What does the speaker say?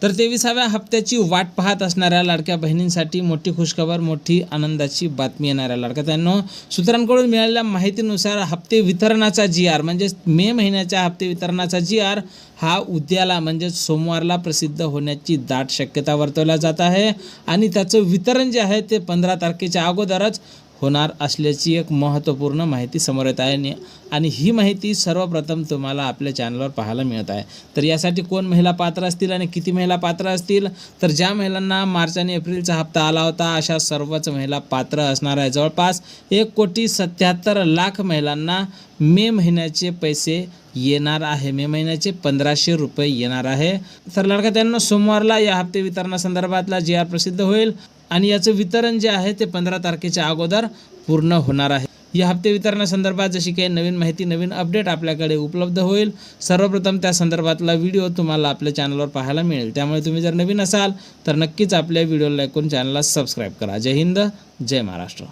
तर 23व्या हप्त्याची वाट पाहत असणाऱ्या लाडक्या बहिणींसाठी मोठी खुशखबर, मोठी आनंदाची बातमी येणार आहे. लाडक्या सूत्रांकडून मिळालेल्या माहितीनुसार हप्ते वितरणाचा GR म्हणजे मे महिन्याच्या हप्ते वितरणाचा GR हा उद्याला म्हणजे सोमवारला प्रसिद्ध होण्याची दाट शक्यता वर्तवल्या जात आहे आणि त्याचं वितरण जे आहे ते 15 तारखेच्या अगोदरच होणार असल्याची एक महत्त्वपूर्ण माहिती समोर येत आहे आणि ही माहिती सर्वप्रथम तुम्हाला आपल्या चॅनलवर पाहायला मिळत आहे. तर यासाठी कोण महिला पात्र असतील आणि किती महिला पात्र असतील, तर ज्या महिलांना मार्च आणि एप्रिलचा हप्ता आला होता अशा सर्वच महिला पात्र असणार आहे. जवळपास 1,77,00,000 महिलांना मे महिन्याचे पैसे येणार आहे. मे महिन्याचे 1,500 रुपये येणार आहे. तर लाडक्या सोमवारला या हप्ते वितरणासंदर्भातला GR प्रसिद्ध होईल आणि याचं वितरण जे आहे ते 15 तारखेच्या अगोदर पूर्ण होणार आहे. या हप्ते वितरणासंदर्भात जशी काही नवीन माहिती, नवीन अपडेट आपल्याकडे उपलब्ध होईल, सर्वप्रथम त्या संदर्भातला व्हिडिओ तुम्हाला आपल्या चॅनलवर पाहायला मिळेल. त्यामुळे तुम्ही जर नवीन असाल तर नक्कीच आपल्या व्हिडिओला लाईक करून चॅनलला सबस्क्राईब करा. जय हिंद, जय महाराष्ट्र.